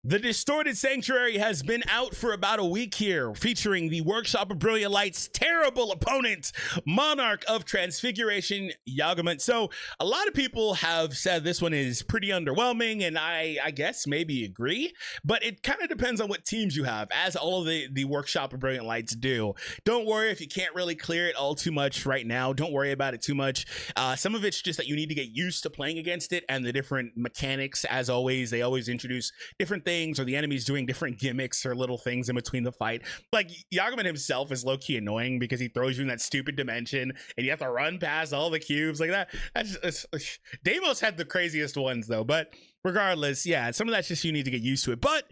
The Distorted Sanctuary has been out for about a week here, featuring the Workshop of Brilliant Light's terrible opponent, Monarch of Transfiguration, Yogumunt. So a lot of people have said this one is pretty underwhelming, and I guess maybe agree, but it kind of depends on what teams you have, as all of the Workshop of Brilliant Lights do. Don't worry if you can't really clear it all too much right now. Don't worry about it too much. Some of it's just that you need to get used to playing against it and the different mechanics. As always, they always introduce different things, or the enemies doing different gimmicks or little things in between the fight. Like, Yogumunt himself is low-key annoying because he throws you in that stupid dimension and you have to run past all the cubes like that. Deimos had the craziest ones though, but regardless, yeah, some of that's just you need to get used to it. But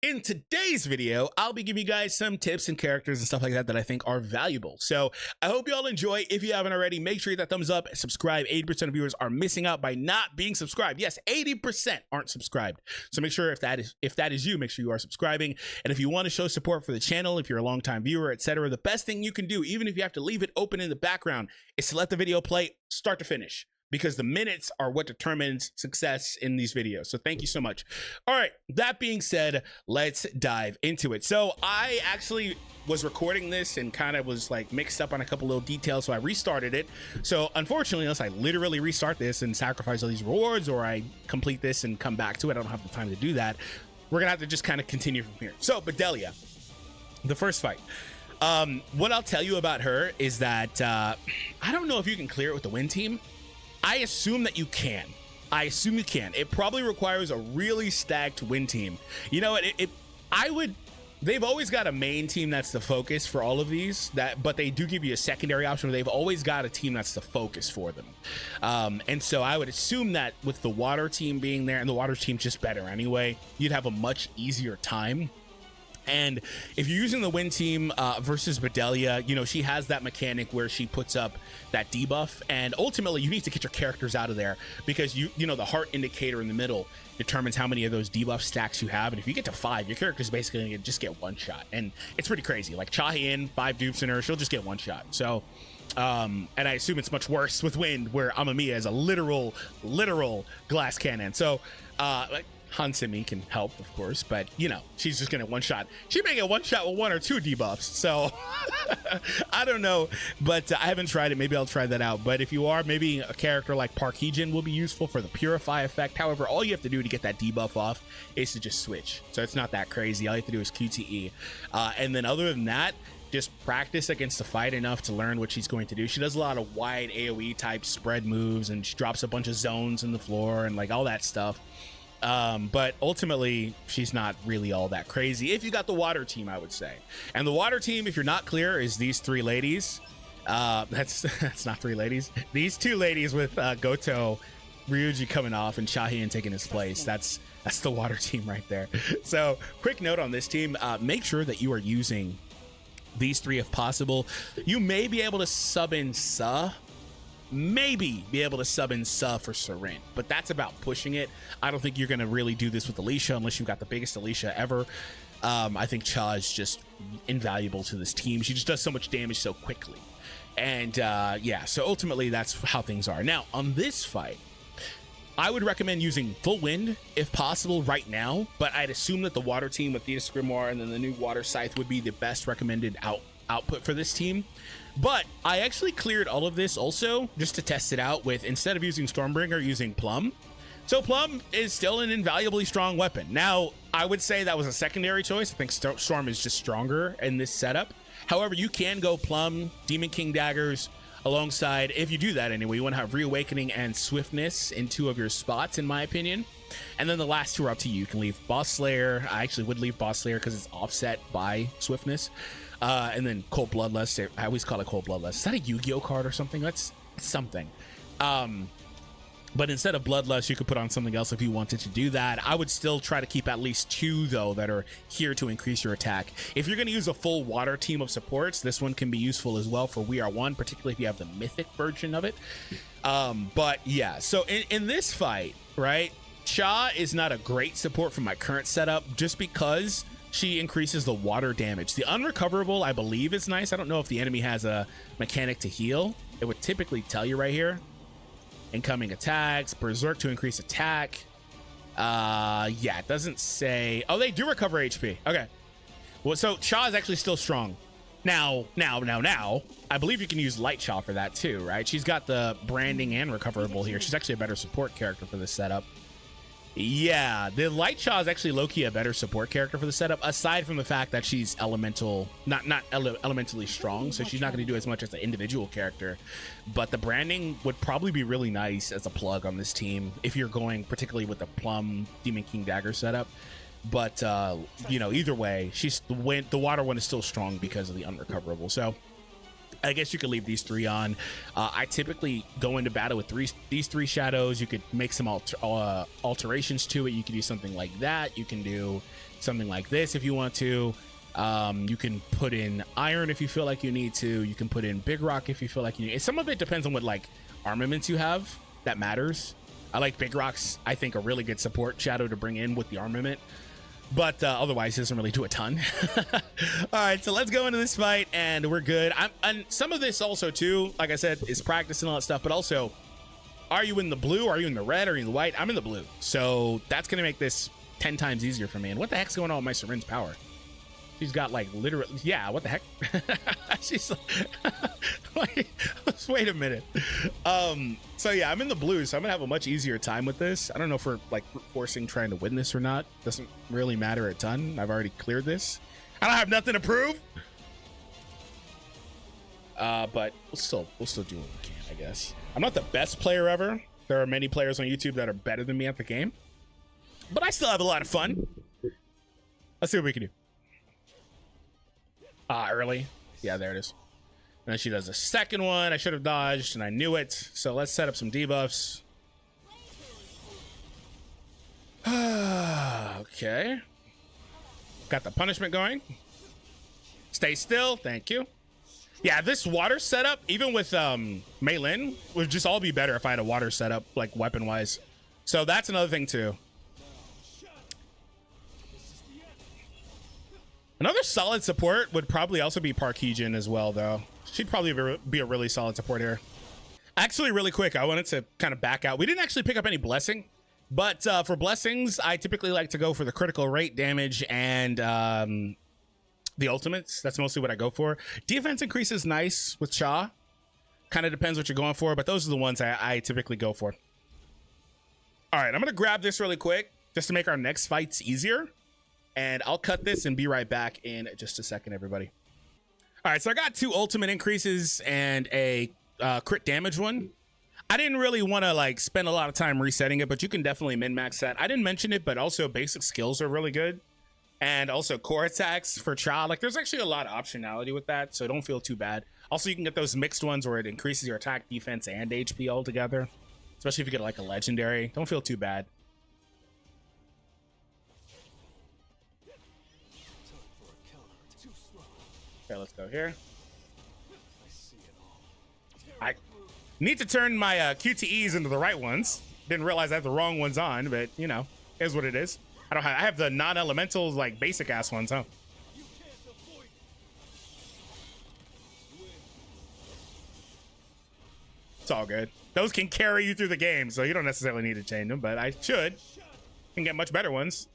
in today's video, I'll be giving you guys some tips and characters and stuff like that that I think are valuable. So I hope you all enjoy. If you haven't already, make sure you hit that thumbs up, subscribe. 80% of viewers are missing out by not being subscribed. Yes, 80% aren't subscribed. So make sure if that is you, make sure you are subscribing. And if you want to show support for the channel, if you're a longtime viewer, etc., the best thing you can do, even if you have to leave it open in the background, is to let the video play start to finish, because the minutes are what determines success in these videos. So thank you so much. All right, that being said, let's dive into it. So I actually was recording this and kind of was like mixed up on a couple little details, so I restarted it. So unfortunately, unless I literally restart this and sacrifice all these rewards, or I complete this and come back to it, I don't have the time to do that. We're gonna have to just kind of continue from here. So Bedellia, the first fight. What I'll tell you about her is that I don't know if you can clear it with the win team. I assume that you can. I assume you can. It probably requires a really stacked win team. You know, they've always got a main team that's the focus for all of these, but they do give you a secondary option where they've always got a team that's the focus for them. And so I would assume that with the water team being there, and the water team's just better anyway, you'd have a much easier time. And if you're using the win team versus Bedellia, you know, she has that mechanic where she puts up that debuff, and ultimately you need to get your characters out of there, because you know, the heart indicator in the middle determines how many of those debuff stacks you have. And if you get to 5, your character's basically gonna just get one shot, and it's pretty crazy. Like Chahian, 5 dupes in her, she'll just get one shot. So and I assume it's much worse with wind, where Amamiya is a literal glass cannon. So like Hansimi can help, of course, but you know, she's just gonna one shot. She may get one shot with 1 or 2 debuffs, so I don't know, but I haven't tried it. Maybe I'll try that out. But if you are, maybe a character like Parkeejin will be useful for the purify effect. However, all you have to do to get that debuff off is to just switch, so it's not that crazy. All you have to do is QTE, and then other than that, just practice against the fight enough to learn what she's going to do. She does a lot of wide AoE type spread moves, and she drops a bunch of zones in the floor and like all that stuff. But ultimately, she's not really all that crazy if you got the water team, I would say. And the water team, if you're not clear, is these 3 ladies. That's not 3 ladies. These 2 ladies with Goto, Ryuji coming off, and Chahian taking his place. That's the water team right there. So quick note on this team, make sure that you are using these 3 if possible. You may be able to sub in Sa, maybe be able to sub in Sa for Sarin, but that's about pushing it. I don't think you're going to really do this with Alicia unless you've got the biggest Alicia ever. I think Cha is just invaluable to this team. She just does so much damage so quickly. And yeah, so ultimately that's how things are. Now, on this fight, I would recommend using full wind if possible right now, but I'd assume that the water team with Thetis Grimoire and then the new water scythe would be the best recommended output for this team. But I actually cleared all of this also just to test it out with, instead of using Stormbringer, using Plum. So Plum is still an invaluably strong weapon. Now, I would say that was a secondary choice. I think Storm is just stronger in this setup. However, you can go Plum, Demon King daggers alongside. If you do that anyway, you want to have Reawakening and Swiftness in 2 of your spots, in my opinion. And then the last 2 are up to you. You can leave Boss Slayer. I actually would leave Boss Slayer because it's offset by Swiftness. And then Cold Bloodlust. I always call it Cold Bloodlust. Is that a Yu-Gi-Oh card or something? That's something. But instead of Bloodlust, you could put on something else if you wanted to do that. I would still try to keep at least 2, though, that are here to increase your attack. If you're going to use a full water team of supports, this one can be useful as well for We Are One, particularly if you have the mythic version of it. But yeah, so in this fight, right, Cha is not a great support for my current setup just because she increases the water damage. The unrecoverable, I believe, is nice. I don't know if the enemy has a mechanic to heal. It would typically tell you right here. Incoming attacks, Berserk to increase attack. Yeah, it doesn't say. Oh, they do recover HP. Okay. Well, so Shaw is actually still strong. Now, I believe you can use Light Shaw for that too, right? She's got the branding and recoverable here. She's actually a better support character for this setup. Yeah, the Light Shaw is actually low-key a better support character for the setup, aside from the fact that she's elementally strong, so she's not going to do as much as an individual character. But the branding would probably be really nice as a plug on this team if you're going particularly with the Plum Demon King Dagger setup. But you know, either way, the water one is still strong because of the unrecoverable. So I guess you could leave these three on. I typically go into battle with these three shadows. You could make some alterations to it. You could do something like that. You can do something like this if you want to. You can put in iron if you feel like you need to. You can put in big rock if you feel like you need. Some of it depends on what like armaments you have. That matters. I like big rocks. I think a really good support shadow to bring in with the armament. But otherwise, it doesn't really do a ton. All right, so let's go into this fight, and we're good. And some of this also, too, like I said, is practice and all that stuff. But also, are you in the blue? Are you in the red? Are you in the white? I'm in the blue. So that's going to make this 10 times easier for me. And what the heck's going on with my Seren's power? She's got, like, literally... Yeah, what the heck? She's like... Wait a minute. So, yeah, I'm in the blue, so I'm going to have a much easier time with this. I don't know if we're, like, forcing trying to win this or not. Doesn't really matter a ton. I've already cleared this. I don't have nothing to prove. But we'll still do what we can, I guess. I'm not the best player ever. There are many players on YouTube that are better than me at the game. But I still have a lot of fun. Let's see what we can do. Early. Yeah, there it is. And then she does the second one. I should have dodged, and I knew it. So let's set up some debuffs. Okay. Got the punishment going. Stay still. Thank you. Yeah, this water setup, even with Mei Lin, would just all be better if I had a water setup, like weapon-wise. So that's another thing, too. Another solid support would probably also be Park Hee-jin as well, though. She'd probably be a really solid support here. Actually, really quick, I wanted to kind of back out. We didn't actually pick up any blessing, but for blessings, I typically like to go for the critical rate damage and the ultimates. That's mostly what I go for. Defense increase is nice with Cha. Kind of depends what you're going for, but those are the ones I typically go for. All right, I'm going to grab this really quick just to make our next fights easier. And I'll cut this and be right back in just a second, everybody. All right, so I got 2 ultimate increases and a crit damage one. I didn't really want to like spend a lot of time resetting it, but you can definitely min-max that. I didn't mention it, but also basic skills are really good. And also core attacks for Cha. Like there's actually a lot of optionality with that, so don't feel too bad. Also, you can get those mixed ones where it increases your attack, defense, and HP all together. Especially if you get like a legendary. Don't feel too bad. Okay, let's go here. I need to turn my QTEs into the right ones. Didn't realize I have the wrong ones on, but you know, is what it is. I have the non-elemental like basic ass ones, huh? It's all good. Those can carry you through the game, so you don't necessarily need to change them, but I should. Can get much better ones.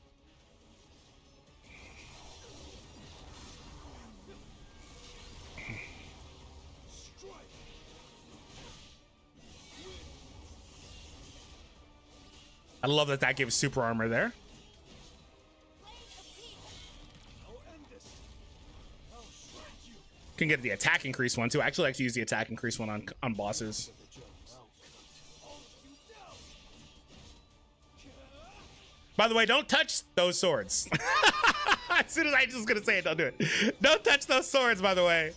I love that that gives super armor there. Can get the attack increase one too. I actually like to use the attack increase one on bosses. By the way, don't touch those swords. As soon as I was gonna say it, don't do it. Don't touch those swords, by the way.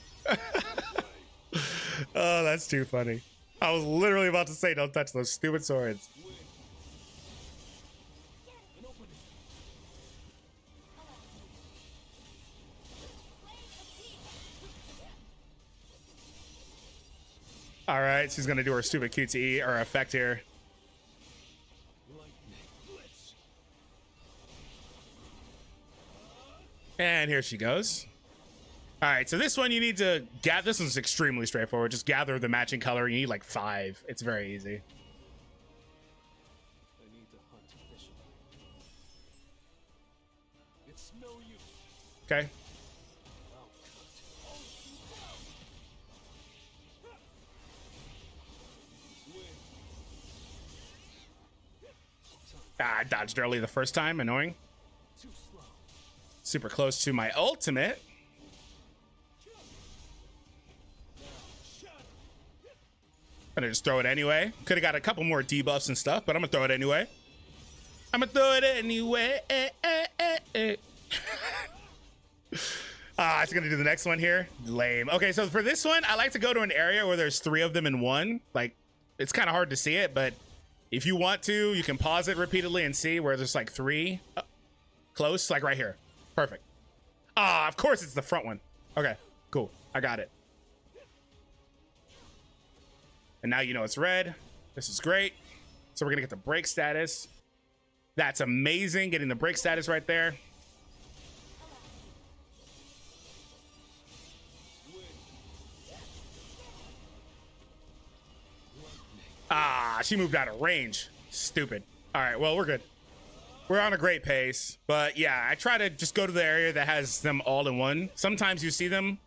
Oh, that's too funny. I was literally about to say don't touch those stupid swords. All right, she's gonna do her stupid QTE or effect here. And here she goes. All right, so this one you need to gather. This one's extremely straightforward. Just gather the matching color. You need like 5. It's very easy. Okay. Ah, I dodged early the first time. Annoying. Super close to my ultimate. Gonna just throw it anyway. Could have got a couple more debuffs and stuff, but I'm gonna throw it anyway. I'm gonna throw it anyway. It's gonna do the next one here. Lame. Okay, so for this one, I like to go to an area where there's 3 of them in one. Like, it's kind of hard to see it, but if you want to, you can pause it repeatedly and see where there's like 3 close, like right here. Perfect. Of course it's the front one. Okay, cool. I got it. And now you know it's red. This is great. So we're gonna get the break status. That's amazing, getting the break status right there. She moved out of range. Stupid. All right, well, we're good. We're on a great pace. But yeah, I try to just go to the area that has them all in one. Sometimes you see them.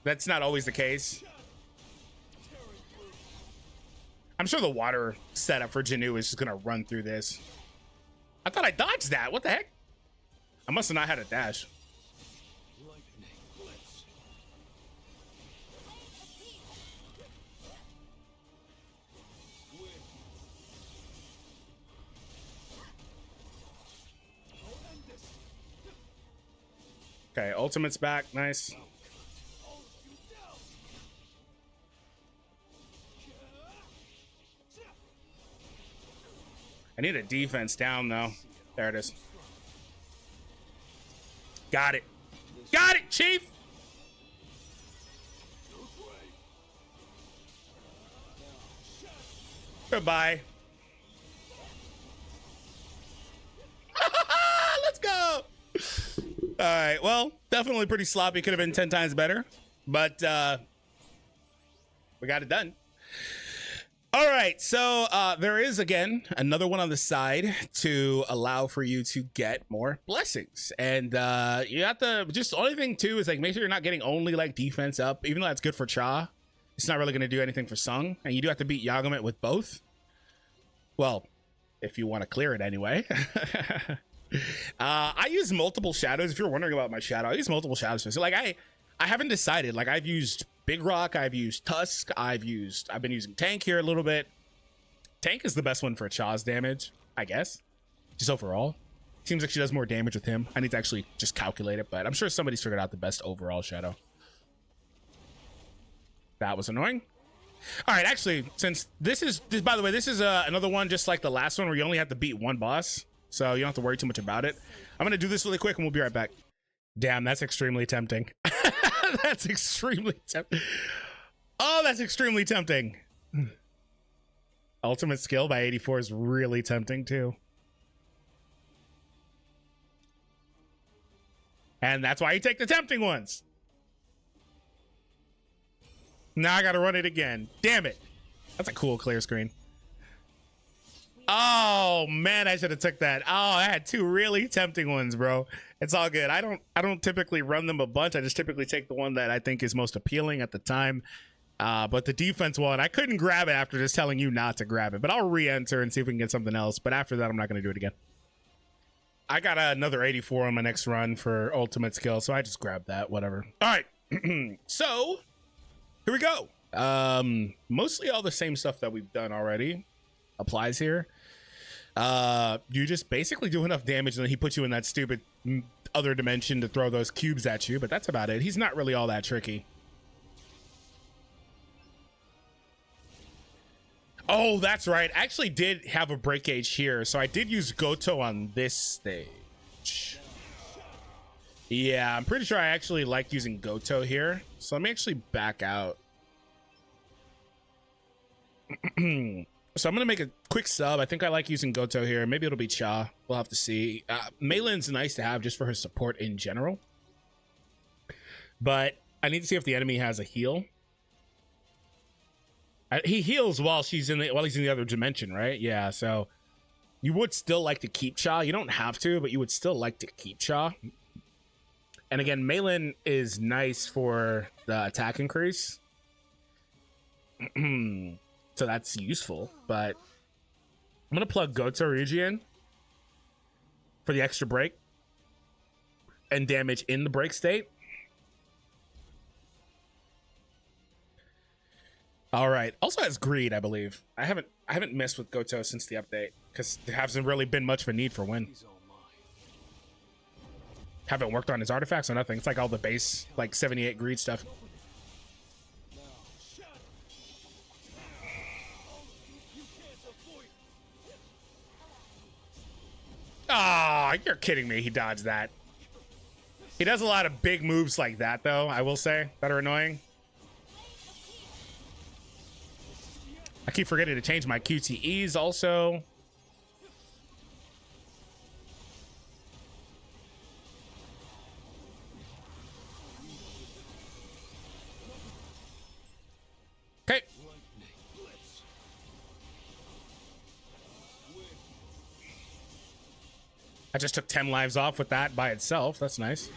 That's not always the case. I'm sure the water setup for Janu is just gonna run through this. I thought I dodged that. What the heck? I must have not had a dash. Okay, ultimate's back. Nice. I need a defense down, though. There it is. Got it. Got it, Chief! Goodbye. Let's go! All right, well, definitely pretty sloppy. Could have been 10 times better, but we got it done. All right, so there is, again, another one on the side to allow for you to get more blessings. And you have to, just the only thing, too, is like make sure you're not getting only like defense up. Even though that's good for Cha, it's not really going to do anything for Sung. And you do have to beat Yogumunt with both. Well, if you want to clear it anyway. I use multiple shadows. If you're wondering about my shadow, I use multiple shadows. So like I haven't decided. Like I've used Big Rock, I've used Tusk, I've been using Tank here a little bit. Tank is the best one for Cha's damage, I guess. Just overall. Seems like she does more damage with him. I need to actually just calculate it, but I'm sure somebody's figured out the best overall shadow. That was annoying. All right, actually, since this by the way, this is another one just like the last one where you only have to beat one boss. So you don't have to worry too much about it. I'm going to do this really quick and we'll be right back. Damn, that's extremely tempting. That's extremely tempting. Oh, that's extremely tempting. Ultimate skill by 84 is really tempting too. And that's why you take the tempting ones. Now I got to run it again. Damn it. That's a cool clear screen. Oh man, I should have took that. Oh, I had 2 really tempting ones, bro. It's all good. I don't typically run them a bunch. I just typically take the one that I think is most appealing at the time. But the defense one, I couldn't grab it after just telling you not to grab it. But I'll re-enter and see if we can get something else. But after that, I'm not going to do it again. I got another 84 on my next run for ultimate skill, so I just grabbed that. Whatever. All right. So here we go. Mostly all the same stuff that we've done already applies here. You just basically do enough damage and then he puts you in that stupid other dimension to throw those cubes at you, but that's about it. He's not really all that tricky. Oh, that's right. I actually did have a break gauge here, so I did use Goto on this stage. Yeah, I'm pretty sure I actually like using Goto here, so let me actually back out. So I'm going to make a quick sub. I think I like using Goto here. Maybe it'll be Cha. We'll have to see. Maylin's nice to have just for her support in general. But I need to see if the enemy has a heal. He heals while he's in the other dimension, right? Yeah, so You would still like to keep Cha. You don't have to, but you would still like to keep Cha. And again, Malin is nice for the attack increase. So that's useful, but I'm going to plug Goto Ryuji in for the extra break and damage in the break state. All right. Also has greed, I believe. I haven't messed with Goto since the update because there hasn't really been much of a need for win. Haven't worked on his artifacts or nothing. It's like all the base, like 78 greed stuff. Ah, you're kidding me. He dodged that. He does a lot of big moves like that, though, I will say, that are annoying. I keep forgetting to change my QTEs also. Okay. I just took 10 lives off with that by itself. That's nice.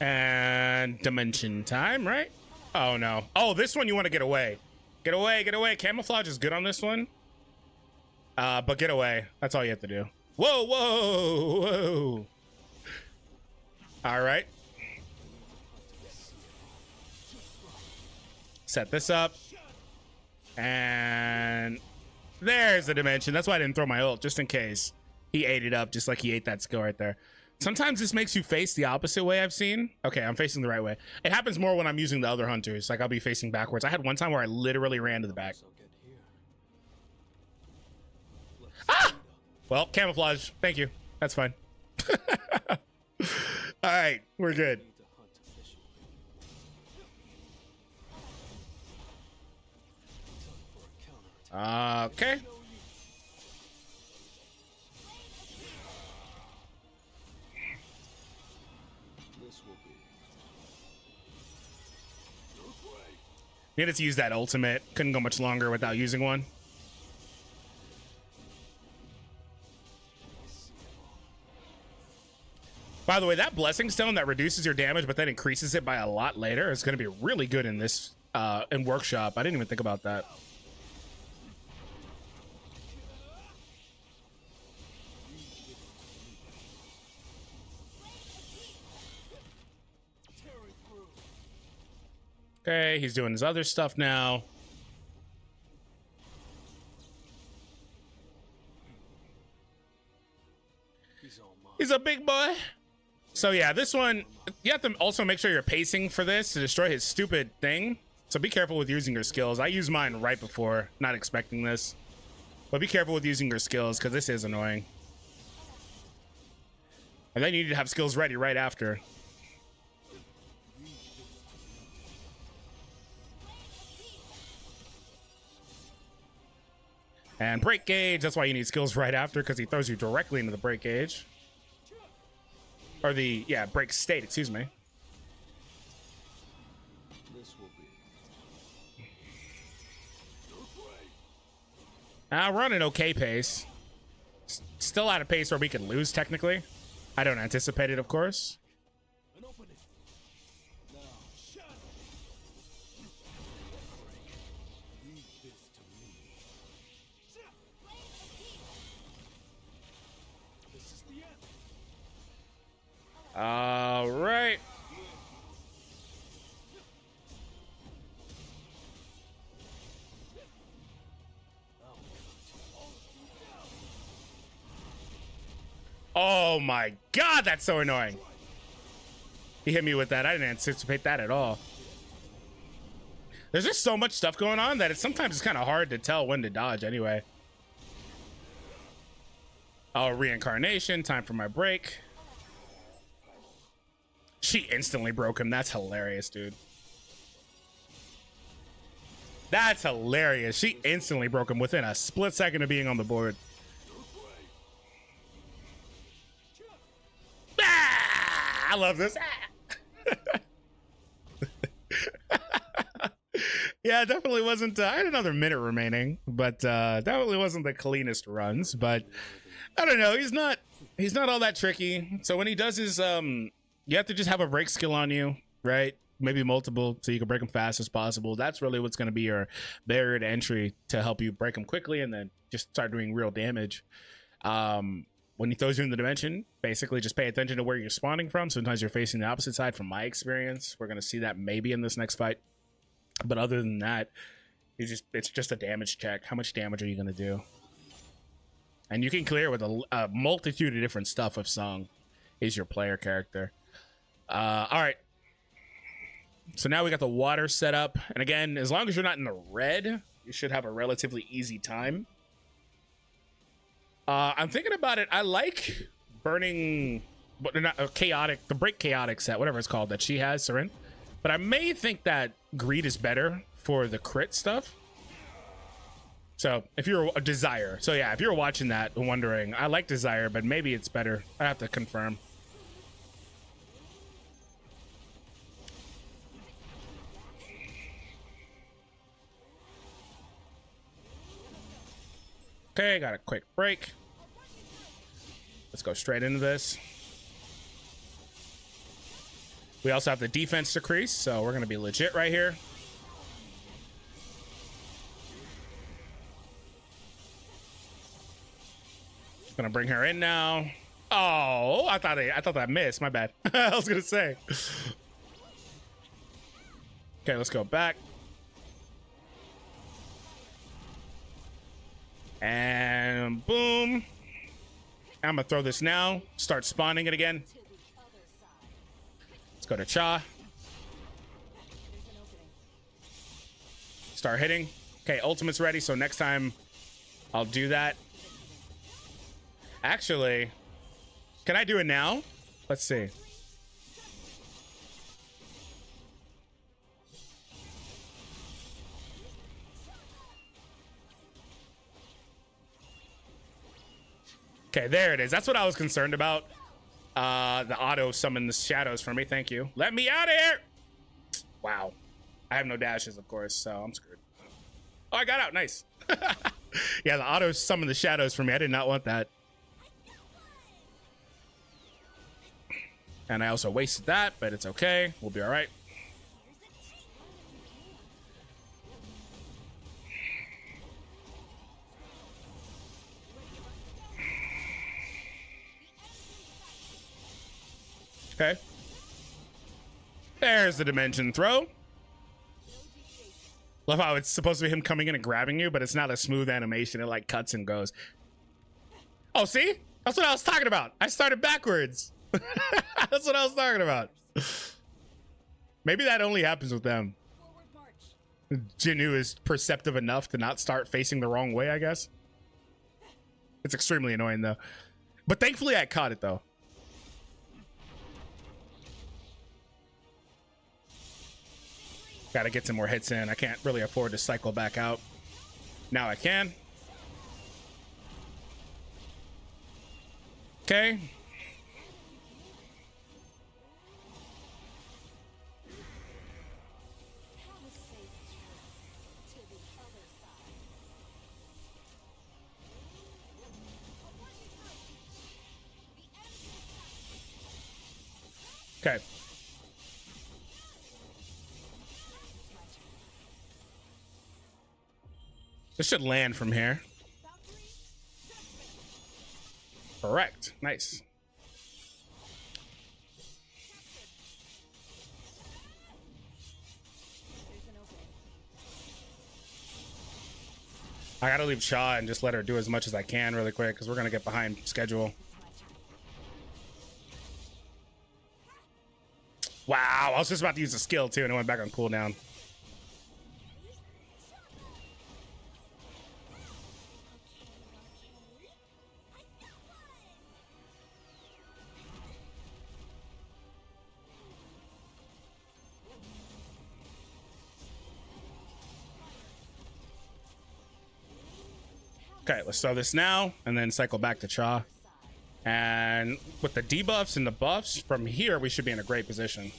And dimension time, right? Oh no. Oh, this one you want to get away. Get away, get away. Camouflage is good on this one. But get away. That's all you have to do. Whoa, whoa, whoa. All right. Set this up. And there's the dimension. That's why I didn't throw my ult, just in case. He ate it up just like he ate that skill right there. Sometimes this makes you face the opposite way, I've seen. Okay, I'm facing the right way. It happens more when I'm using the other hunters. Like, I'll be facing backwards. I had one time where I literally ran to the back. Ah! Well, camouflage. Thank you. That's fine. All right, we're good. Okay. Needed to use that ultimate. Couldn't go much longer without using one. By the way, that blessing stone that reduces your damage but then increases it by a lot later is going to be really good in this in workshop. I didn't even think about that. Okay, he's doing his other stuff now. He's a big boy. So yeah, this one, you have to also make sure you're pacing for this to destroy his stupid thing. So be careful with using your skills. I used mine right before, not expecting this. But be careful with using your skills because this is annoying. And then you need to have skills ready right after. And break gauge, that's why you need skills right after, because he throws you directly into the break gauge. Or the, yeah, break state, excuse me. We're on an okay pace. Still at a pace where we can lose, technically. I don't anticipate it, of course. All right. Oh my God, that's so annoying. He hit me with that. I didn't anticipate that at all. There's just so much stuff going on that sometimes it's kind of hard to tell when to dodge anyway. Oh, reincarnation, time for my break. She instantly broke him. That's hilarious, dude. That's hilarious. She instantly broke him within a split second of being on the board. Ah, I love this. Yeah, definitely wasn't. I had another minute remaining, but definitely wasn't the cleanest runs. But I don't know. He's not all that tricky. So when he does his, you have to just have a break skill on you, right? Maybe multiple, so you can break them fast as possible. That's really what's going to be your barrier to entry to help you break them quickly and then just start doing real damage. When he throws you in the dimension, basically just pay attention to where you're spawning from. Sometimes you're facing the opposite side from my experience. We're going to see that maybe in this next fight. But other than that, it's just a damage check. How much damage are you going to do? And you can clear with a multitude of different stuff if Song is your player character. All right. So now we got the water set up. And again, as long as you're not in the red, you should have a relatively easy time. I'm thinking about it. I like burning, but not chaotic, the break chaotic set, whatever it's called, that she has, Seren. But I may think that greed is better for the crit stuff. So if you're a desire, so yeah, if you're watching that and wondering, I like desire, but maybe it's better. I have to confirm. Okay, got a quick break. Let's go straight into this. We also have the defense decrease, so we're going to be legit right here. Gonna bring her in now. Oh, I thought that missed. My bad. I was gonna say. Okay, let's go back. And boom. I'm gonna throw this now. Start spawning it again. Let's go to Cha. Start hitting. Okay, ultimate's ready, so next time I'll do that. Actually, can I do it now? Let's see. Okay, there it is. That's what I was concerned about. The auto summon the shadows for me. Thank you. Let me out of here. Wow. I have no dashes, of course, so I'm screwed. Oh, I got out. Nice. Yeah, the auto summoned the shadows for me. I did not want that. And I also wasted that, but it's okay. We'll be all right. Okay. There's the dimension throw. Love how it's supposed to be him coming in and grabbing you, but it's not a smooth animation. It like cuts and goes. Oh, see? That's what I was talking about. I started backwards. That's what I was talking about. Maybe that only happens with them. Jinnu is perceptive enough to not start facing the wrong way, I guess. It's extremely annoying, though. But thankfully, I caught it, though. Gotta get some more hits in. I can't really afford to cycle back out. Now I can. Okay. Okay. This should land from here. Correct. Nice. I gotta leave Cha and just let her do as much as I can really quick because we're gonna get behind schedule. Wow, I was just about to use a skill too and it went back on cooldown. Okay, let's throw this now and then cycle back to Cha. And with the debuffs and the buffs from here, we should be in a great position.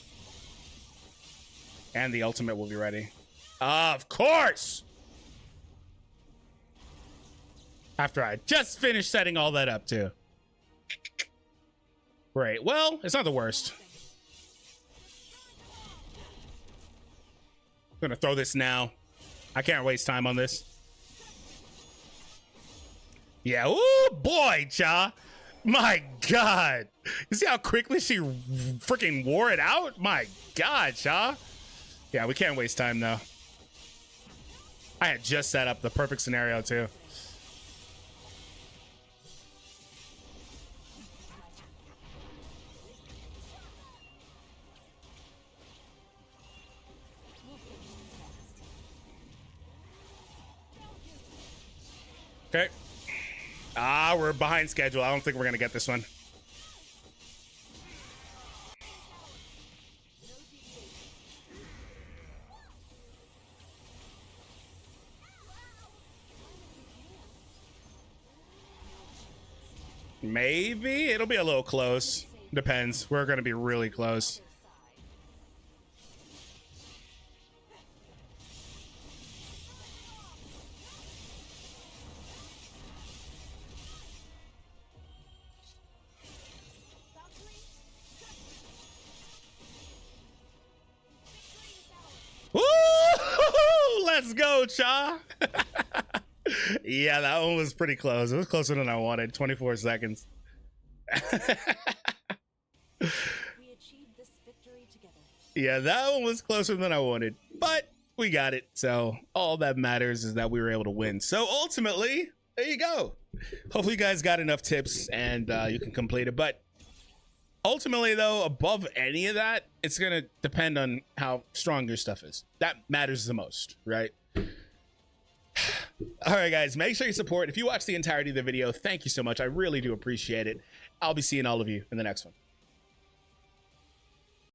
And the ultimate will be ready. Of course! After I just finished setting all that up too. Great. Well, it's not the worst. I'm gonna throw this now. I can't waste time on this. Yeah, ooh boy, Cha. My God. You see how quickly she freaking wore it out? My God, Cha. Yeah, we can't waste time though. I had just set up the perfect scenario too. Okay. Ah, we're behind schedule. I don't think we're gonna get this one. Maybe it'll be a little close. Depends. We're gonna be really close. Woo! Let's go, Cha. Yeah, that one was pretty close. It was closer than I wanted. 24 seconds. We achieved this victory together. Yeah, that one was closer than I wanted, but we got it. So all that matters is that we were able to win. So ultimately, there you go. Hopefully you guys got enough tips and you can complete it. But ultimately, though, above any of that, it's going to depend on how strong your stuff is. That matters the most, right? All right, guys, make sure you support. If you watch the entirety of the video, thank you so much. I really do appreciate it. I'll be seeing all of you in the next one.